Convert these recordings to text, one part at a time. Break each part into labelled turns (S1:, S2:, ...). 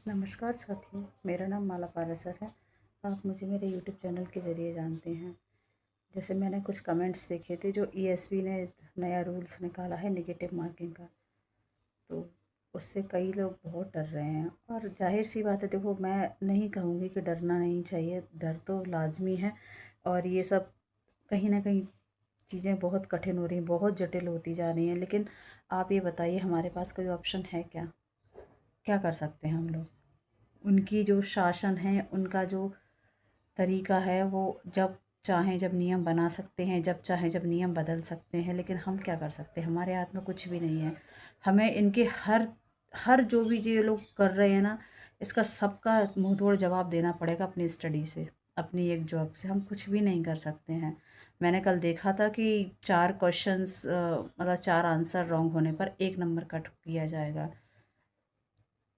S1: नमस्कार साथियों, मेरा नाम माला पारासर है। आप मुझे मेरे यूट्यूब चैनल के ज़रिए जानते हैं। जैसे मैंने कुछ कमेंट्स देखे थे, जो ईएसबी ने नया रूल्स निकाला है नेगेटिव मार्किंग का, तो उससे कई लोग बहुत डर रहे हैं। और जाहिर सी बात है, देखो मैं नहीं कहूँगी कि डरना नहीं चाहिए, डर तो लाजमी है। और ये सब कहीं ना कहीं चीज़ें बहुत कठिन हो रही हैं, बहुत जटिल होती जा रही हैं। लेकिन आप ये बताइए, हमारे पास कोई ऑप्शन है क्या? क्या कर सकते हैं हम लोग? उनकी जो शासन है, उनका जो तरीका है, वो जब चाहें जब नियम बना सकते हैं, जब चाहें जब नियम बदल सकते हैं। लेकिन हम क्या कर सकते हैं? हमारे हाथ में कुछ भी नहीं है। हमें इनके हर हर जो भी ये लोग कर रहे हैं ना, इसका सबका मुंह तोड़ जवाब देना पड़ेगा अपनी स्टडी से, अपनी एक जॉब से। हम कुछ भी नहीं कर सकते हैं। मैंने कल देखा था कि 4 क्वेश्चंस मतलब 4 आंसर रॉन्ग होने पर 1 नंबर कट किया जाएगा।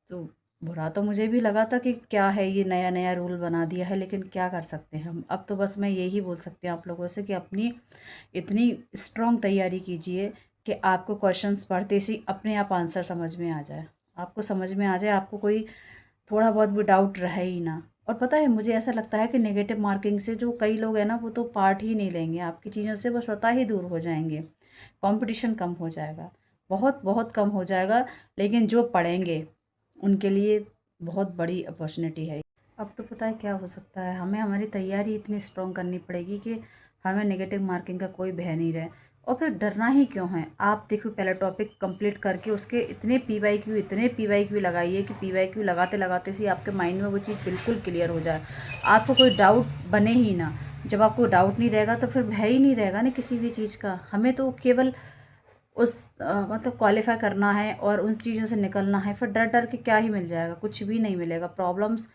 S1: तो बुरा तो मुझे भी लगा था कि क्या है ये, नया नया रूल बना दिया है। लेकिन क्या कर सकते हैं हम? अब तो बस मैं यही बोल सकती हूँ आप लोगों से कि अपनी इतनी स्ट्रॉन्ग तैयारी कीजिए कि आपको क्वेश्चंस पढ़ते से ही अपने आप आंसर समझ में आ जाए। आपको समझ में आ जाए, आपको कोई थोड़ा बहुत भी डाउट रहे ही ना। और पता है, मुझे ऐसा लगता है कि नेगेटिव मार्किंग से जो कई लोग हैं ना, वो तो पार्ट ही नहीं लेंगे आपकी चीज़ों से, वो स्वतः ही दूर हो जाएंगे। कंपटीशन कम हो जाएगा, बहुत बहुत कम हो जाएगा। लेकिन जो पढ़ेंगे उनके लिए बहुत बड़ी अपॉर्चुनिटी है। अब तो पता है क्या हो सकता है, हमें हमारी तैयारी इतनी स्ट्रॉन्ग करनी पड़ेगी कि हमें नेगेटिव मार्किंग का कोई भय नहीं रहे। और फिर डरना ही क्यों है? आप देखो, पहला टॉपिक कंप्लीट करके उसके इतने पीवाईक्यू लगाइए कि पीवाईक्यू लगाते लगाते से आपके माइंड में वो चीज़ बिल्कुल क्लियर हो जाए, आपको कोई डाउट बने ही ना। जब आपको डाउट नहीं रहेगा तो फिर भय ही नहीं रहेगा ना किसी भी चीज़ का। हमें तो केवल उस मतलब क्वालिफ़ाई करना है और उन चीज़ों से निकलना है। फिर डर डर के क्या ही मिल जाएगा? कुछ भी नहीं मिलेगा। प्रॉब्लम्स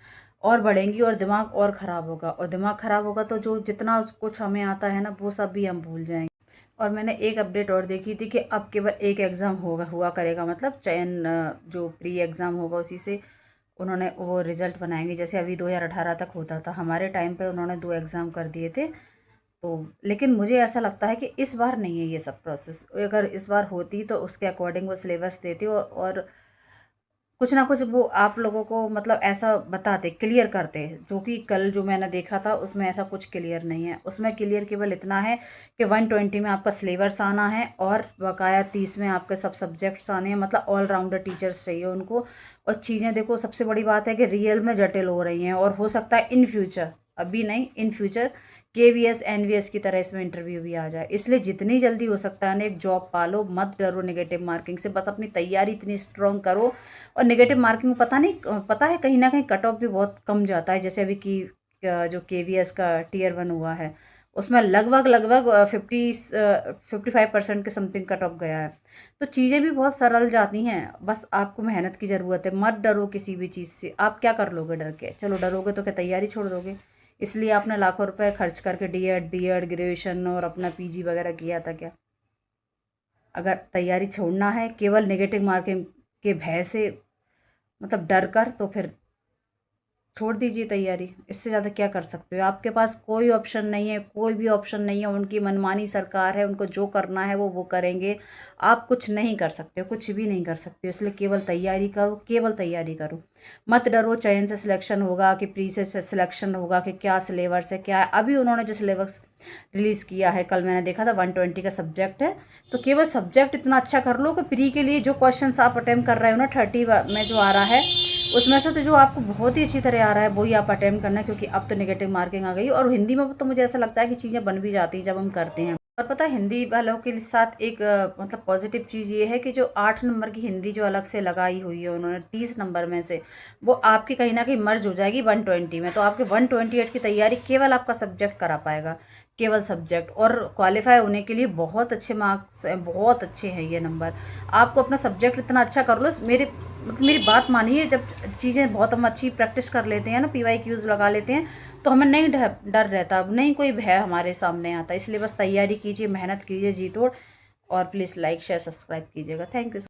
S1: और बढ़ेंगी और दिमाग और ख़राब होगा, और दिमाग ख़राब होगा तो जो जितना कुछ हमें आता है ना, वो सब भी हम भूल जाएंगे। और मैंने एक अपडेट और देखी थी कि अब केवल एक एग्ज़ाम हुआ करेगा, मतलब चयन जो प्री एग्ज़ाम होगा उसी से उन्होंने वो रिज़ल्ट बनाएंगे। जैसे अभी 2018 तक होता था, हमारे टाइम पे उन्होंने 2 एग्ज़ाम कर दिए थे। तो लेकिन मुझे ऐसा लगता है कि इस बार नहीं है ये सब प्रोसेस। अगर इस बार होती तो उसके अकॉर्डिंग वो सिलेबस देती, और कुछ ना कुछ वो आप लोगों को मतलब ऐसा बताते, क्लियर करते। जो कि कल जो मैंने देखा था उसमें ऐसा कुछ क्लियर नहीं है। उसमें क्लियर केवल इतना है कि 120 में आपका सिलेबस आना है, और बकाया 30 में आपके सब सब्जेक्ट्स आने हैं। मतलब ऑलराउंडर टीचर्स चाहिए उनको। और चीज़ें देखो, सबसे बड़ी बात है कि रियल में जटिल हो रही हैं, और हो सकता है इन फ्यूचर, अभी नहीं, इन फ्यूचर केवीएस एनवीएस की तरह इसमें इंटरव्यू भी आ जाए। इसलिए जितनी जल्दी हो सकता है ना, एक जॉब पालो, मत डरो नेगेटिव मार्किंग से। बस अपनी तैयारी इतनी स्ट्रॉन्ग करो। और नेगेटिव मार्किंग पता नहीं, पता है कहीं ना कहीं कट ऑफ भी बहुत कम जाता है। जैसे अभी की जो केवीएस का टीयर 1 हुआ है, उसमें लगभग लगभग 55% के समथिंग कट ऑफ गया है। तो चीज़ें भी बहुत सरल जाती हैं, बस आपको मेहनत की ज़रूरत है। मत डरो किसी भी चीज़ से। आप क्या कर लोगे डर के? चलो, डरोगे तो क्या तैयारी छोड़ दोगे? इसलिए आपने लाखों रुपए खर्च करके डीएड बीएड ग्रेजुएशन और अपना पीजी वगैरह किया था क्या? अगर तैयारी छोड़ना है केवल नेगेटिव मार्किंग के भय से, मतलब डर कर, तो फिर छोड़ दीजिए तैयारी। इससे ज़्यादा क्या कर सकते हो? आपके पास कोई ऑप्शन नहीं है, कोई भी ऑप्शन नहीं है। उनकी मनमानी सरकार है, उनको जो करना है वो करेंगे। आप कुछ नहीं कर सकते हो, कुछ भी नहीं कर सकते हो। इसलिए केवल तैयारी करो, केवल तैयारी करो। मत डरो चयन से सिलेक्शन होगा कि प्री से सिलेक्शन होगा, कि क्या सिलेबस है, क्या है। अभी उन्होंने जो सिलेबस रिलीज़ किया है, कल मैंने देखा था, 120 का सब्जेक्ट है। तो केवल सब्जेक्ट इतना अच्छा कर लो कि प्री के लिए जो क्वेश्चन आप अटेम्प्ट कर रहे हो ना, 30 में जो आ रहा है, उसमें से तो जो आपको बहुत ही अच्छी तरह आ रहा है वही आप अटेम्प्ट करना है। क्योंकि अब तो नेगेटिव मार्किंग आ गई। और हिंदी में तो मुझे ऐसा लगता है कि चीज़ें बन भी जाती हैं जब हम करते हैं। और पता है, हिंदी वालों के साथ एक मतलब पॉजिटिव चीज़ ये है कि जो 8 नंबर की हिंदी जो अलग से लगाई हुई है उन्होंने 30 नंबर में से, वो आपकी कहीं ना कहीं मर्ज हो जाएगी 120 में। तो आपके 128 की तैयारी केवल आपका सब्जेक्ट करा पाएगा, केवल सब्जेक्ट। और क्वालिफाई होने के लिए बहुत अच्छे मार्क्स हैं, बहुत अच्छे हैं ये नंबर। आपको अपना सब्जेक्ट इतना अच्छा कर लो। मेरी बात मानिए, जब चीज़ें बहुत हम अच्छी प्रैक्टिस कर लेते हैं ना, पीवाईक्यूज़ लगा लेते हैं, तो हमें नहीं डर रहता, अब नहीं कोई भय हमारे सामने आता। इसलिए बस तैयारी कीजिए, मेहनत कीजिए जी तोड़। और प्लीज़ लाइक शेयर सब्सक्राइब कीजिएगा। Thank you.